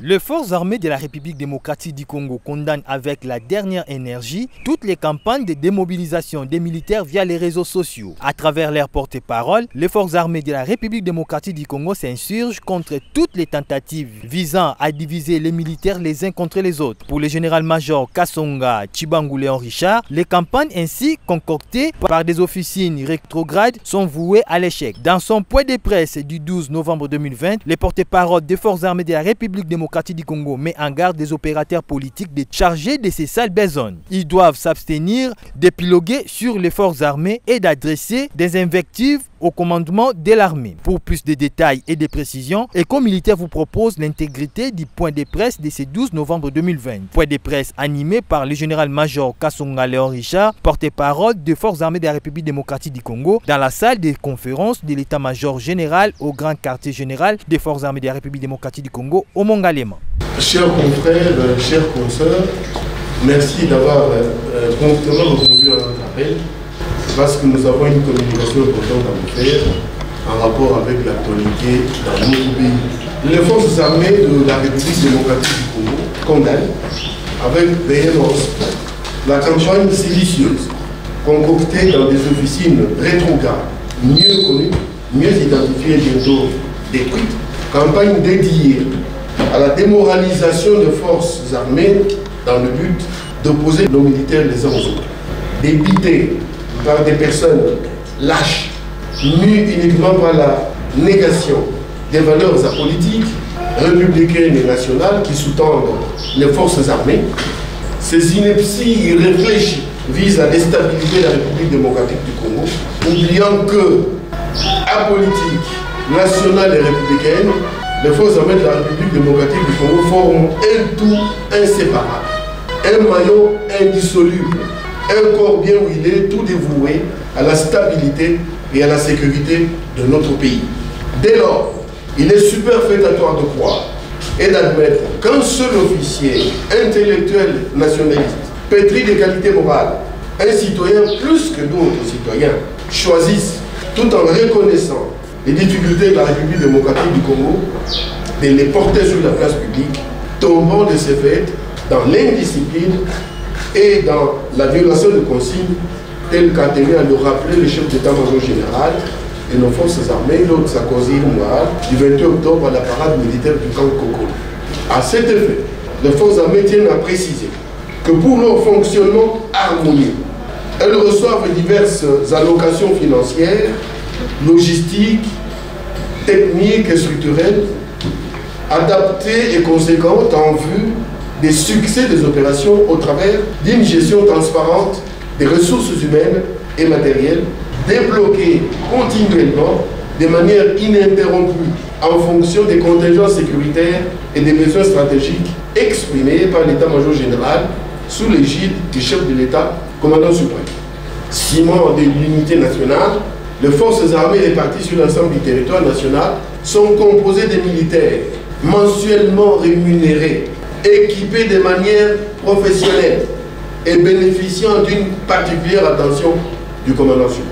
Les forces armées de la République démocratique du Congo condamnent avec la dernière énergie toutes les campagnes de démobilisation des militaires via les réseaux sociaux. À travers leur porte-parole, les forces armées de la République démocratique du Congo s'insurgent contre toutes les tentatives visant à diviser les militaires les uns contre les autres. Pour le général-major Kasonga Tshibangou Léon Richard, les campagnes ainsi concoctées par des officines rétrogrades sont vouées à l'échec. Dans son point de presse du 12 novembre 2020, le porte-parole des forces armées de la République démocratique du Congo met en garde des opérateurs politiques de charger de ces sales besognes. Ils doivent s'abstenir d'épiloguer sur les forces armées et d'adresser des invectives au commandement de l'armée. Pour plus de détails et de précisions, Eco Militaire vous propose l'intégrité du point de presse de ce 12 novembre 2020. Point de presse animé par le général-major Kasonga Léon Richard, porte-parole des forces armées de la République démocratique du Congo, dans la salle de conférence de l'état-major général au grand quartier général des forces armées de la République démocratique du Congo, au Mongalema. Chers confrères, chers consoeurs, merci d'avoir promptement répondu à notre appel, parce que nous avons une communication importante à vous faire en rapport avec l'actualité dans notre pays. Les forces armées de la République démocratique du Congo condamnent avec véhémence la campagne séditieuse concoctée dans des officines rétrogrades, mieux connues, mieux identifiées, bientôt détruites, campagne dédiée à la démoralisation des forces armées dans le but d'opposer nos militaires les uns aux autres. Débité par des personnes lâches, mues uniquement par la négation des valeurs apolitiques, républicaines et nationales qui sous-tendent les forces armées, ces inepties irréfléchies visent à déstabiliser la République démocratique du Congo, oubliant que, apolitique, nationale et républicaine, les forces armées de la République démocratique du Congo forment un tout inséparable, un maillot indissoluble, un corps bien huilé, tout dévoué à la stabilité et à la sécurité de notre pays. Dès lors, il est superfétatoire de croire et d'admettre qu'un seul officier intellectuel nationaliste, pétri de qualités morales, un citoyen plus que d'autres citoyens, choisissent, tout en reconnaissant les difficultés de la République démocratique du Congo, de les porter sur la place publique, tombant de ces faits dans l'indiscipline et dans la violation de consignes telles qu'a tenu à le rappeler le chef d'état-major général de nos forces armées lors de sa causerie morale du 28 octobre à la parade militaire du camp Kokolo. À cet effet, les forces armées tiennent à préciser que pour leur fonctionnement harmonieux, elles reçoivent diverses allocations financières, logistiques, techniques et structurelles, adaptées et conséquentes en vue des succès des opérations au travers d'une gestion transparente des ressources humaines et matérielles, débloquées continuellement de manière ininterrompue en fonction des contingences sécuritaires et des besoins stratégiques exprimés par l'état-major général sous l'égide du chef de l'État, commandant suprême. Ciment de l'unité nationale, les forces armées réparties sur l'ensemble du territoire national sont composées de militaires mensuellement rémunérés, équipés de manière professionnelle et bénéficiant d'une particulière attention du commandant suprême.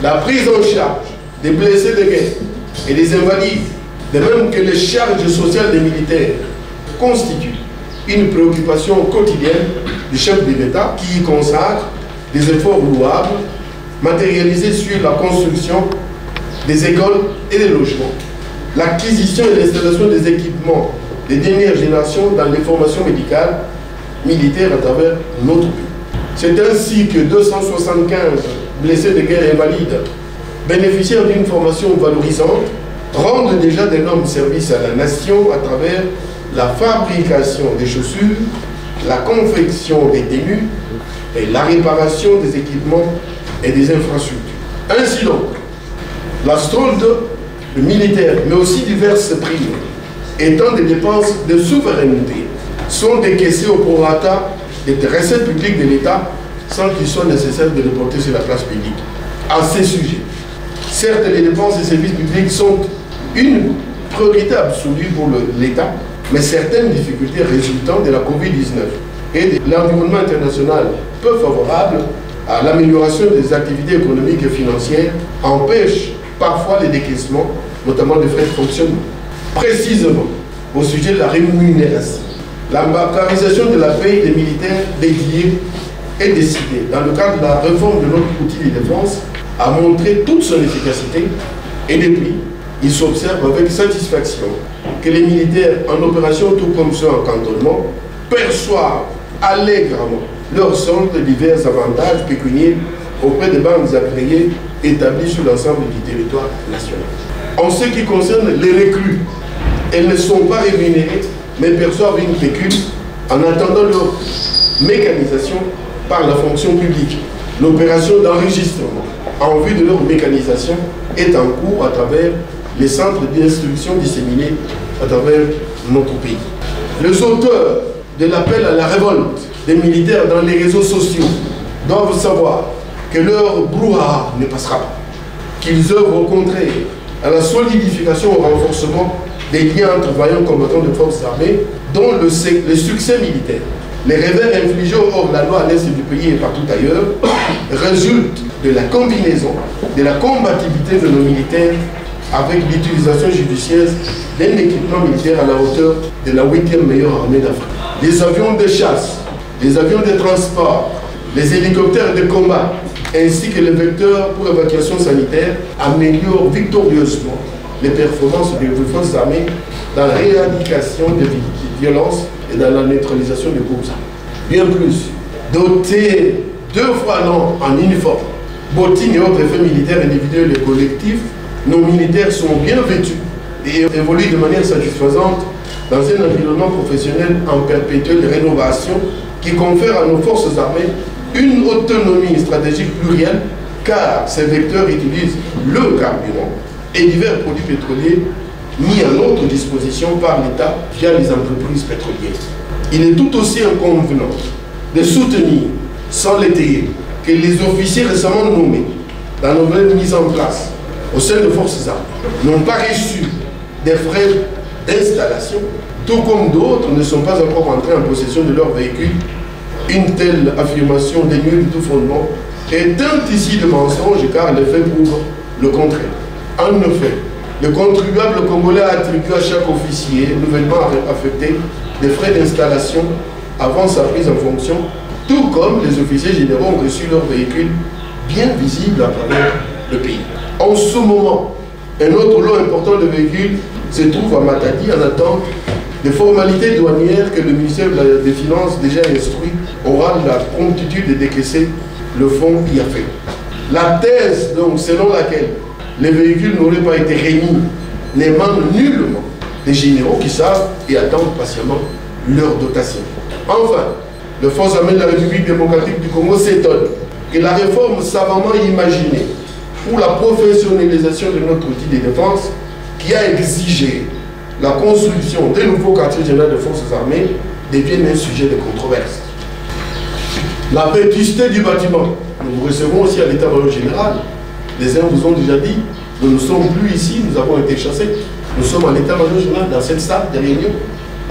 La prise en charge des blessés de guerre et des invalides, de même que les charges sociales des militaires, constitue une préoccupation quotidienne du chef de l'État qui y consacre des efforts louables matérialisés sur la construction des écoles et des logements, l'acquisition et l'installation des équipements des dernières générations dans les formations médicales militaires à travers notre pays. C'est ainsi que 275 blessés de guerre et invalides bénéficiaires d'une formation valorisante rendent déjà d'énormes services à la nation à travers la fabrication des chaussures, la confection des tenues et la réparation des équipements et des infrastructures. Ainsi donc, la solde militaire, mais aussi diverses primes, étant des dépenses de souveraineté, sont décaissées au prorata des recettes publiques de l'État sans qu'il soit nécessaire de les porter sur la place publique. À ces sujets, certes, les dépenses des services publics sont une priorité absolue pour l'État, mais certaines difficultés résultant de la Covid-19 et de l'environnement international peu favorable à l'amélioration des activités économiques et financières empêchent parfois les décaissements, notamment des frais de fonctionnement. Précisément, au sujet de la rémunération. La bancarisation de la paie des militaires dédiés est décidée dans le cadre de la réforme de notre outil de défense a montré toute son efficacité et depuis, il s'observe avec satisfaction que les militaires en opération, tout comme ceux en cantonnement, perçoivent allègrement leur solde de divers avantages pécuniaires auprès des banques agréées établies sur l'ensemble du territoire national. En ce qui concerne les recrues, elles ne sont pas rémunérées, mais perçoivent une pécule en attendant leur mécanisation par la fonction publique. L'opération d'enregistrement en vue de leur mécanisation est en cours à travers les centres d'instruction disséminés à travers notre pays. Les auteurs de l'appel à la révolte des militaires dans les réseaux sociaux doivent savoir que leur brouhaha ne passera pas, qu'ils œuvrent au contraire à la solidification et au renforcement des liens entre vaillants combattants de forces armées dont le succès militaire, les revers infligés hors la loi à l'est du pays et partout ailleurs, résultent de la combinaison, de la combativité de nos militaires avec l'utilisation judicieuse d'un équipement militaire à la hauteur de la 8e meilleure armée d'Afrique. Les avions de chasse, les avions de transport, les hélicoptères de combat, ainsi que les vecteurs pour évacuation sanitaire améliorent victorieusement les performances des forces armées dans la éradication des violences et dans la neutralisation des groupes armés. Bien plus, dotés 2 fois l'an en uniforme, bottines et autres effets militaires individuels et collectifs, nos militaires sont bien vêtus et évoluent de manière satisfaisante dans un environnement professionnel en perpétuelle rénovation qui confère à nos forces armées une autonomie stratégique plurielle car ces vecteurs utilisent le carburant et divers produits pétroliers mis à notre disposition par l'État via les entreprises pétrolières. Il est tout aussi inconvenant de soutenir sans l'étayer que les officiers récemment nommés dans nos nouvelles mises en place au sein des forces armées n'ont pas reçu des frais d'installation, tout comme d'autres ne sont pas encore entrés en possession de leur véhicule. Une telle affirmation dénuée de tout fondement est un tissu de mensonges car les faits prouvent le contraire. En effet, le contribuable congolais a attribué à chaque officier nouvellement affecté des frais d'installation avant sa prise en fonction, tout comme les officiers généraux ont reçu leur véhicule bien visible à travers le pays. En ce moment, un autre lot important de véhicules se trouve à Matadi en attente des formalités douanières que le ministère des Finances, déjà instruit, aura la promptitude de décaisser le fonds y afférent. La thèse, donc, selon laquelle les véhicules n'auraient pas été remis n'émane nullement des généraux qui savent et attendent patiemment leur dotation. Enfin, les forces armées de la République démocratique du Congo s'étonnent que la réforme savamment imaginée pour la professionnalisation de notre outil de défense qui a exigé la construction d'un nouveau quartier général de forces armées devienne un sujet de controverse. La vétusté du bâtiment, nous vous recevons aussi à l'état-major général. Les uns vous ont déjà dit, nous ne sommes plus ici, nous avons été chassés. Nous sommes à l'état-major général, dans cette salle de réunion,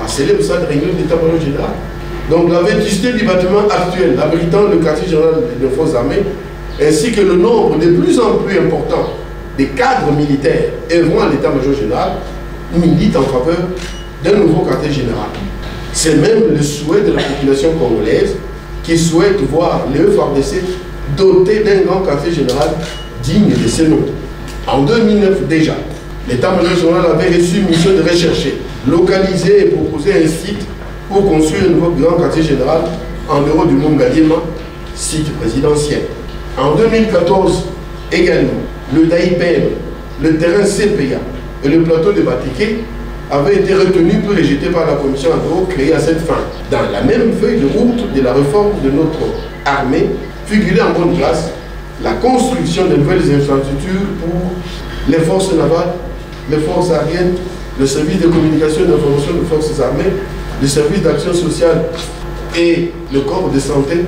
la célèbre salle de réunion de l'état-major général. Donc la vétusté du bâtiment actuel, abritant le quartier général des forces armées, ainsi que le nombre de plus en plus important des cadres militaires œuvrant à l'état-major général, milite en faveur d'un nouveau quartier général. C'est même le souhait de la population congolaise qui souhaite voir le FARDC doté d'un grand quartier général digne de ce nom. En 2009 déjà, l'état-major général avait reçu une mission de rechercher, localiser et proposer un site pour construire un nouveau grand quartier général en dehors du Mongaliema, site présidentiel. En 2014 également, le DAIPM, le terrain CPA et le plateau de Batiké avaient été retenus pour rejetés par la commission ad hoc créée à cette fin. Dans la même feuille de route de la réforme de notre armée, figurait en bonne place la construction de nouvelles infrastructures pour les forces navales, les forces aériennes, le service de communication et d'information des forces armées, le service d'action sociale et le corps de santé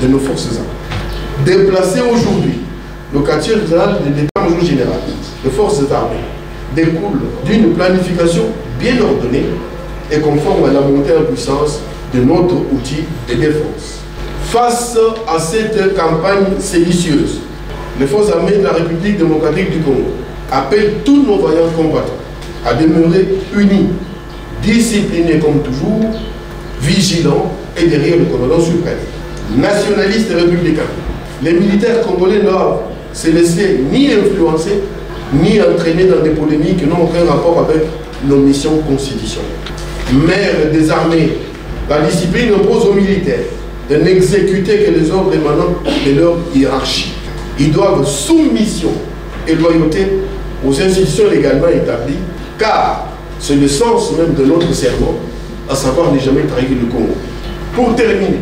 de nos forces armées. Déplacé aujourd'hui, le quartier général de l'état-major général des forces armées découle d'une planification bien ordonnée et conforme à la montée en puissance de notre outil de défense. Face à cette campagne séditieuse, les forces armées de la République démocratique du Congo appellent tous nos vaillants combattants à demeurer unis, disciplinés comme toujours, vigilants et derrière le commandant suprême. Nationalistes et républicains. Les militaires congolais ne doivent se laisser ni influencer, ni entraîner dans des polémiques qui n'ont aucun rapport avec nos missions constitutionnelles. Maire des armées, la discipline impose aux militaires de n'exécuter que les ordres émanant de leur hiérarchie. Ils doivent soumission et loyauté aux institutions légalement établies, car c'est le sens même de notre serment, à savoir ne jamais trahir le Congo. Pour terminer,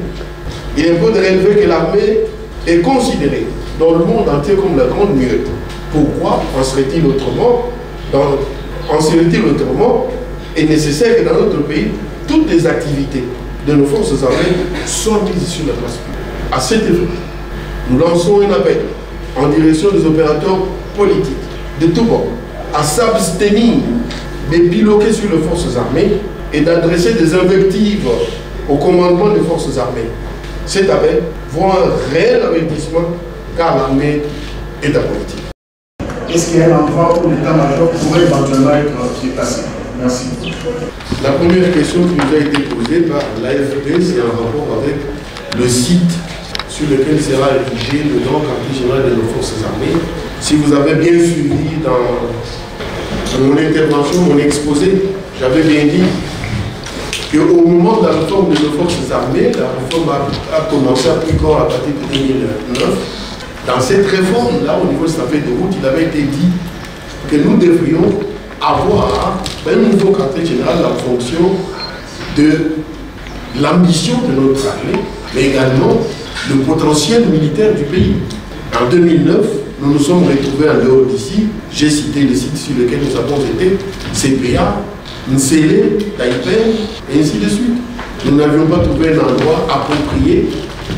il est beau de relever que l'armée est considérée dans le monde entier comme la grande muette. Pourquoi en serait-il autrement? En serait-il autrement? Est nécessaire que dans notre pays, toutes les activités de nos forces armées soient mises sur la place publique. À cet effet, nous lançons un appel en direction des opérateurs politiques de tout bord à s'abstenir de piloter sur les forces armées et d'adresser des invectives au commandement des forces armées. Cet appel voit un réel avertissement car l'armée est apolitique. Est-ce qu'il y a un endroit où l'état-major pourrait éventuellement être dépassé? Merci. La première question qui nous a été posée par l'AFP, c'est en rapport avec le site sur lequel sera érigé le grand quartier général de nos forces armées. Si vous avez bien suivi dans mon intervention, mon exposé, j'avais bien dit qu'au moment de la réforme de nos forces armées, la réforme a commencé à prendre corps à partir de 2009. Dans cette réforme-là, au niveau de sa feuille de route, il avait été dit que nous devrions avoir un nouveau quartier général en fonction de l'ambition de notre armée, mais également le potentiel militaire du pays. En 2009, nous nous sommes retrouvés en dehors d'ici. J'ai cité les sites sur lesquels nous avons été, CPA, Nsele, Taipei, et ainsi de suite. Nous n'avions pas trouvé un endroit approprié.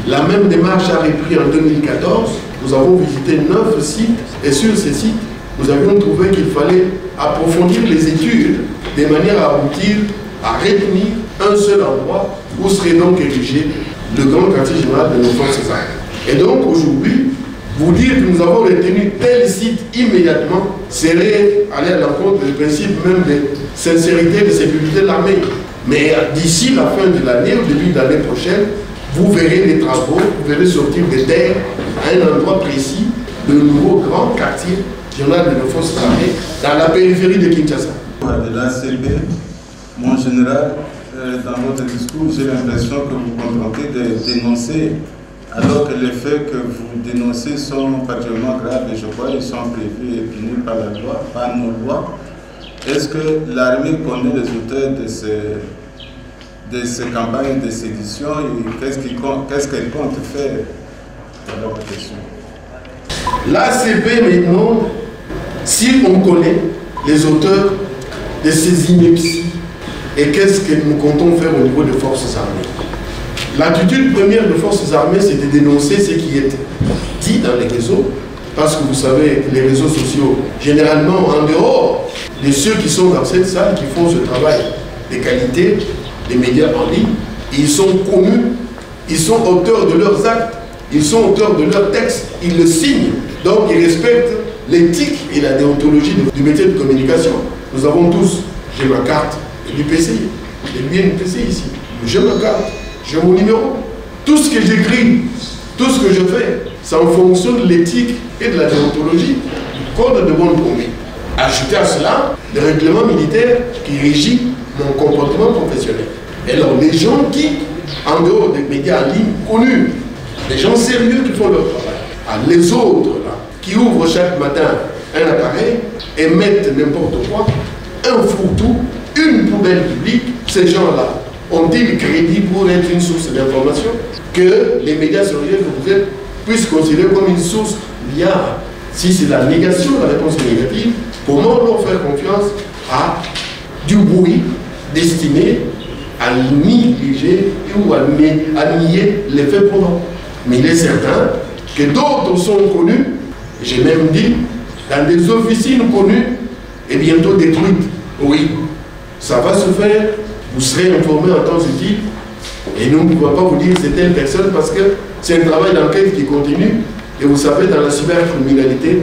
La même démarche a repris en 2014. Nous avons visité 9 sites, et sur ces sites, nous avions trouvé qu'il fallait approfondir les études de manière à aboutir à retenir un seul endroit où serait donc érigé le grand quartier général de nos forces armées. Et donc aujourd'hui, vous dire que nous avons retenu tel site immédiatement serait aller à l'encontre du principe même de sincérité et de sécurité de l'armée. Mais d'ici la fin de l'année, au début de l'année prochaine, vous verrez les travaux, vous verrez sortir des terres à un endroit précis, le nouveau grand quartier général de nos forces armées dans la périphérie de Kinshasa. De l'ACB, mon général, dans votre discours, j'ai l'impression que vous vous contentez de dénoncer, alors que les faits que vous dénoncez sont particulièrement graves et je crois qu'ils sont prévus et punis par la loi, par nos lois. Est-ce que l'armée connaît les auteurs de ces campagnes de sédition et qu'est-ce qu'elle compte faire? Voilà la question. L'ACB maintenant, si on connaît les auteurs de ces inepties et qu'est-ce que nous comptons faire au niveau des forces armées. L'attitude première des forces armées, c'est de dénoncer ce qui est dit dans les réseaux, parce que vous savez, les réseaux sociaux, généralement en dehors de ceux qui sont dans cette salle, qui font ce travail de qualité, des médias en ligne, ils sont connus, ils sont auteurs de leurs actes, ils sont auteurs de leurs textes, ils le signent, donc ils respectent l'éthique et la déontologie du métier de communication. Nous avons tous, j'ai ma carte du PCI, j'ai bien une PCI ici, j'ai ma carte, j'ai mon numéro. Tout ce que j'écris, tout ce que je fais, c'est en fonction de l'éthique et de la déontologie du code de bonne conduite. Ajoutez à cela le règlement militaire qui régit mon comportement professionnel. Et alors les gens qui, en dehors des médias en ligne connus, les gens sérieux qui font leur travail, les autres là, qui ouvrent chaque matin un appareil et mettent n'importe quoi, un fourre-tout, une poubelle publique, ces gens-là ont-ils crédit pour être une source d'information que les médias sérieux que vous êtes puissent considérer comme une source liable? Si c'est la négation, la réponse est négative, comment leur faire confiance à du bruit destiné à négliger ou à nier les faits probants? Mais il est certain que d'autres sont connus, j'ai même dit, dans des officines connues et bientôt détruites. Oui, ça va se faire, vous serez informés en temps utile et nous ne pouvons pas vous dire c'est telle personne parce que c'est un travail d'enquête qui continue et vous savez dans la cybercriminalité,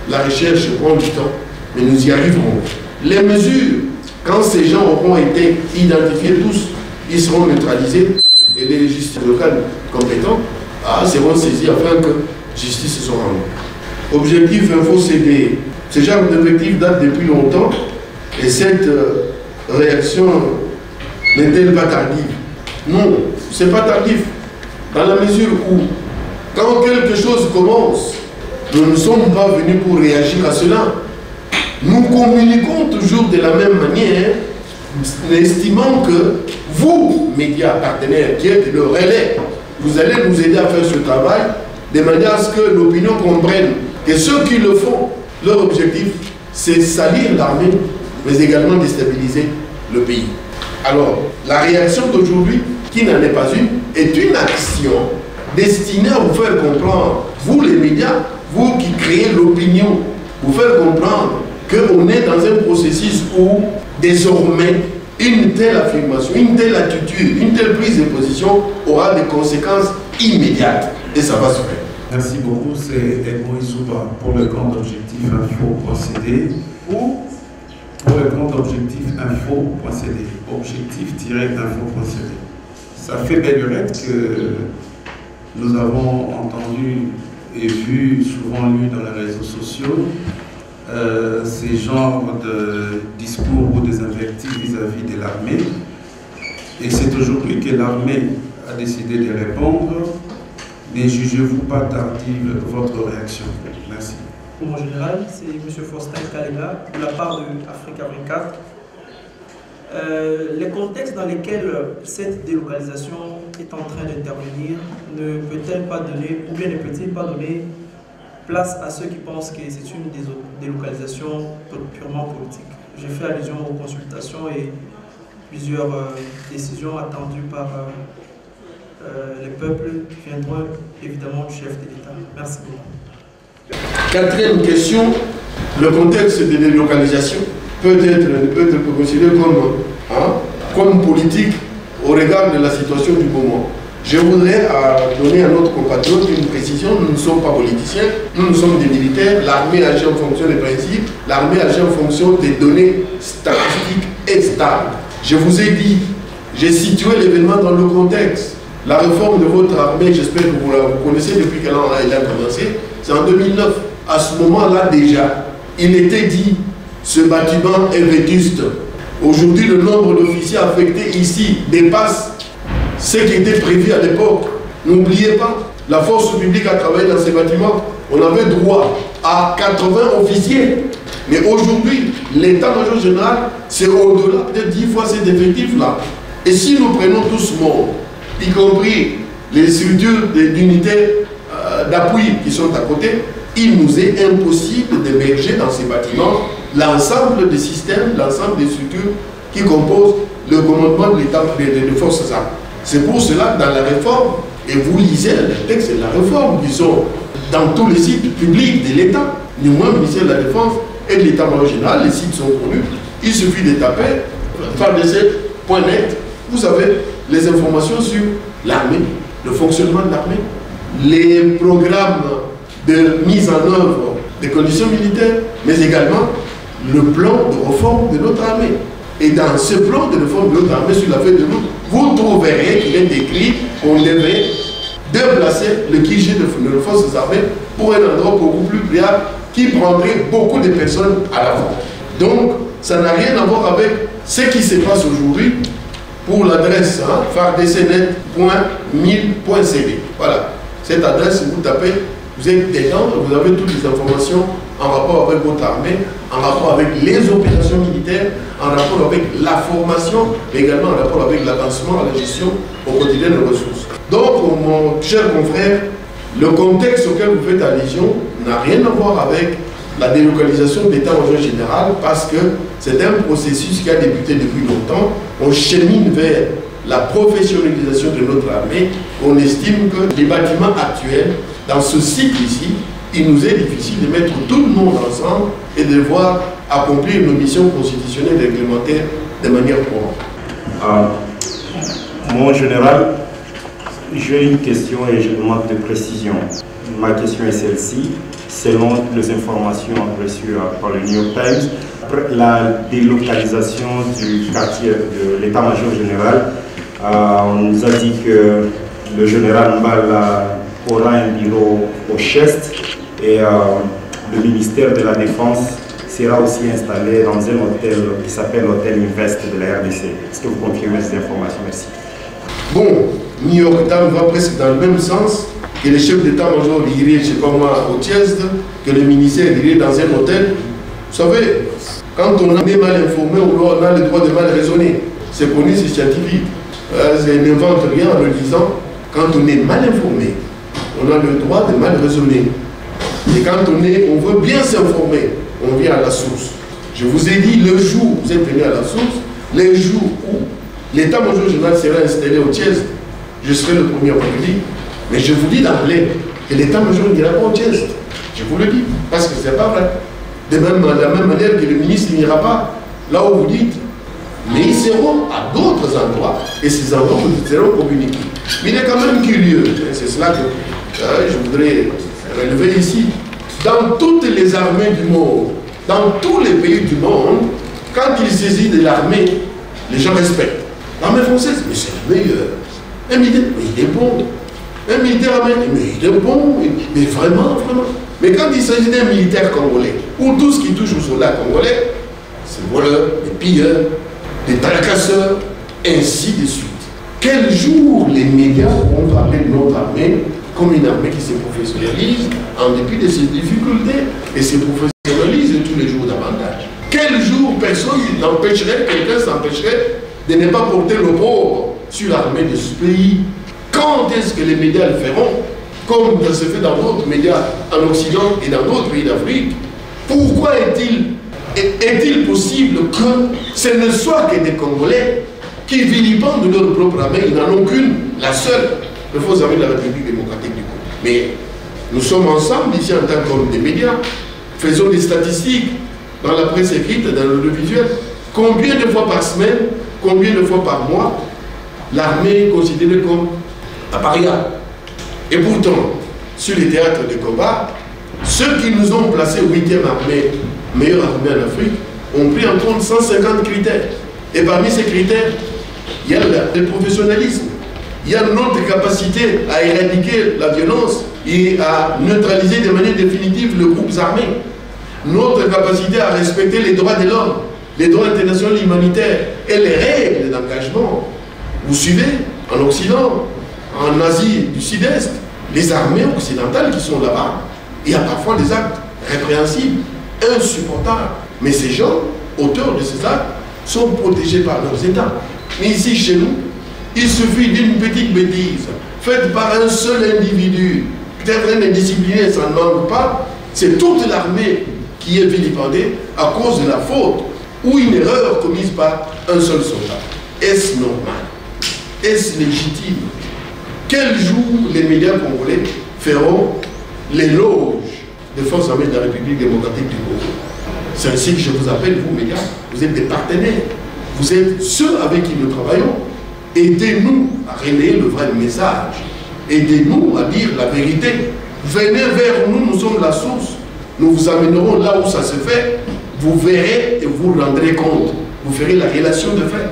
la recherche prend du temps, mais nous y arriverons. Les mesures Quand ces gens auront été identifiés tous, ils seront neutralisés et les justices locales compétentes seront saisies afin que justice soit rendue. Objectif Info CD. Ce genre d'objectif date depuis longtemps et cette réaction n'est-elle pas tardive? Non, ce n'est pas tardif. Dans la mesure où, quand quelque chose commence, nous ne sommes pas venus pour réagir à cela. Nous communiquons toujours de la même manière, estimant que vous, médias partenaires, qui êtes le relais, vous allez nous aider à faire ce travail de manière à ce que l'opinion comprenne que ceux qui le font, leur objectif, c'est salir l'armée, mais également déstabiliser le pays. Alors, la réaction d'aujourd'hui, qui n'en est pas une, est une action destinée à vous faire comprendre, vous les médias, vous qui créez l'opinion, vous faire comprendre qu'on est dans un processus où désormais une telle affirmation, une telle attitude, une telle prise de position aura des conséquences immédiates et ça va se faire. Merci beaucoup, c'est Edmond Isouba pour le compte Objectif Info procédé ou pour le compte Objectif Info procédé, Objectif-Info procédé. Ça fait belle lurette que nous avons entendu et vu, souvent lu dans les réseaux sociaux, ces genres de discours ou des invectives vis-à-vis de l'armée. Et c'est aujourd'hui que l'armée a décidé de répondre. Ne jugez-vous pas tardive votre réaction? Merci. Mon général, c'est M. Faustin Kalega, de la part de Africa 24. Les contextes dans lesquels cette délocalisation est en train d'intervenir ne peut-elle pas donner, ou bien ne peut-il pas donner place à ceux qui pensent que c'est une délocalisation purement politique? J'ai fait allusion aux consultations et plusieurs décisions attendues par les peuples viendront évidemment du chef de l'État. Merci beaucoup. Quatrième question, le contexte de délocalisation peut être considéré comme politique au regard de la situation du moment. Je voudrais donner à notre compatriote une précision, nous ne sommes pas politiciens, nous sommes des militaires, l'armée agit en fonction des principes, l'armée agit en fonction des données statistiques et stables. Je vous ai dit, j'ai situé l'événement dans le contexte. La réforme de votre armée, j'espère que vous la connaissez depuis quel an elle a commencé, c'est en 2009. À ce moment-là déjà, il était dit, ce bâtiment est vétuste. Aujourd'hui, le nombre d'officiers affectés ici dépasse ce qui était prévu à l'époque. N'oubliez pas, la force publique a travaillé dans ces bâtiments. On avait droit à 80 officiers. Mais aujourd'hui, l'état-major général, c'est au-delà de 10 fois cet effectif-là. Et si nous prenons tout ce monde, y compris les structures d'unités d'appui qui sont à côté, il nous est impossible d'émerger dans ces bâtiments l'ensemble des systèmes, l'ensemble des structures qui composent le commandement de l'État des forces armées. C'est pour cela que dans la réforme, et vous lisez les textes de la réforme qui sont dans tous les sites publics de l'État, du moins le ministère de la Défense et de l'État-major général, les sites sont connus, il suffit de taper fardc.net, vous avez les informations sur l'armée, le fonctionnement de l'armée, les programmes de mise en œuvre des conditions militaires, mais également le plan de réforme de notre armée. Et dans ce plan de réforme de notre armée sur la feuille de route, vous trouverez qu'il est écrit qu'on devait déplacer le QG de nos forces armées pour un endroit beaucoup plus priable qui prendrait beaucoup de personnes à la fois. Donc, ça n'a rien à voir avec ce qui se passe aujourd'hui pour l'adresse fardcnet.1000.cd. Voilà, cette adresse, vous tapez, vous êtes dedans, vous avez toutes les informations en rapport avec votre armée, en rapport avec les opérations militaires, en rapport avec la formation, mais également en rapport avec l'avancement à la gestion au quotidien des ressources. Donc, mon cher confrère, le contexte auquel vous faites allusion n'a rien à voir avec la délocalisation de l'État-major général parce que c'est un processus qui a débuté depuis longtemps. On chemine vers la professionnalisation de notre armée. On estime que les bâtiments actuels, dans ce cycle ici, il nous est difficile de mettre tout le monde ensemble et de voir accomplir nos missions constitutionnelles et réglementaires de manière courante. Mon général, j'ai une question et je demande de précision. Ma question est celle-ci. Selon les informations reçues par le New York Times, la délocalisation du quartier de l'état-major général, on nous a dit que le général Mbala aura un bureau au Chest et le ministère de la Défense sera aussi installé dans un hôtel qui s'appelle l'hôtel Invest de la RDC. Est-ce que vous confirmez ces informations? Merci. Bon, New York Times va presque dans le même sens, que le chef d'état-major irait, je ne sais pas moi, au Chest, que le ministère irait dans un hôtel. Vous savez, quand on est mal informé, on a le droit de mal raisonner. C'est connu, c'est scientifique. Je n'invente rien en le disant. Quand on est mal informé, on a le droit de mal raisonner. Et quand on veut bien s'informer, on vient à la source. Je vous ai dit, le jour où vous êtes venu à la source, les jours où l'état-major général sera installé au Thiès, je serai le premier à vous le dire. Mais je vous dis d'emblée que l'état-major n'ira pas au Thiès. Je vous le dis, parce que ce n'est pas vrai. De la même manière que le ministre n'ira pas là où vous dites. Mais ils seront à d'autres endroits, et ces endroits vous seront communiqués. Mais il est quand même curieux, c'est cela que je voudrais relever ici. Dans toutes les armées du monde, dans tous les pays du monde, quand il s'agit de l'armée, les gens respectent. L'armée française, mais c'est le meilleur. Un militaire, mais il est bon. Un militaire américain, mais il est bon. Mais vraiment, vraiment. Mais quand il s'agit d'un militaire congolais, ou tout ce qui touche aux soldats congolais, c'est voleurs, des pilleurs, des tracasseurs, ainsi de suite. Quel jour les médias vont parler de notre armée comme une armée qui se professionnalise en dépit de ses difficultés et se professionnalise tous les jours davantage? Quel jour personne n'empêcherait, quelqu'un s'empêcherait de ne pas porter le pauvre sur l'armée de ce pays? Quand est-ce que les médias le feront, comme ça se fait dans d'autres médias en Occident et dans d'autres pays d'Afrique? Pourquoi est-il possible que ce ne soit que des Congolais qui vilipendent leur propre armée? Ils n'en ont qu'une, la seule, les forces armées de la République démocratique du Congo. Mais nous sommes ensemble ici en tant qu'hommes des médias, faisons des statistiques dans la presse écrite, dans l'audiovisuel. Combien de fois par semaine, combien de fois par mois, l'armée est considérée comme un paria? Et pourtant, sur les théâtres de combat, ceux qui nous ont placés 8e armée, meilleure armée en Afrique, ont pris en compte 150 critères. Et parmi ces critères, il y a le professionnalisme, il y a notre capacité à éradiquer la violence et à neutraliser de manière définitive les groupes armés, notre capacité à respecter les droits de l'homme, les droits internationaux humanitaires et les règles d'engagement. Vous suivez, en Occident, en Asie du Sud-Est, les armées occidentales qui sont là-bas, il y a parfois des actes répréhensibles, insupportables. Mais ces gens, auteurs de ces actes, sont protégés par leurs États. Mais ici, chez nous, il suffit d'une petite bêtise faite par un seul individu, peut-être un indiscipliné, ça ne manque pas, c'est toute l'armée qui est vilipendée à cause de la faute ou une erreur commise par un seul soldat. Est-ce normal? Est-ce légitime? Quel jour les médias congolais feront l'éloge des forces armées de la République démocratique du Congo? C'est ainsi que je vous appelle, vous médias, vous êtes des partenaires, vous êtes ceux avec qui nous travaillons. Aidez-nous à relayer le vrai message, aidez-nous à dire la vérité. Venez vers nous, nous sommes la source, nous vous amènerons là où ça se fait, vous verrez et vous rendrez compte, vous ferez la relation de fait.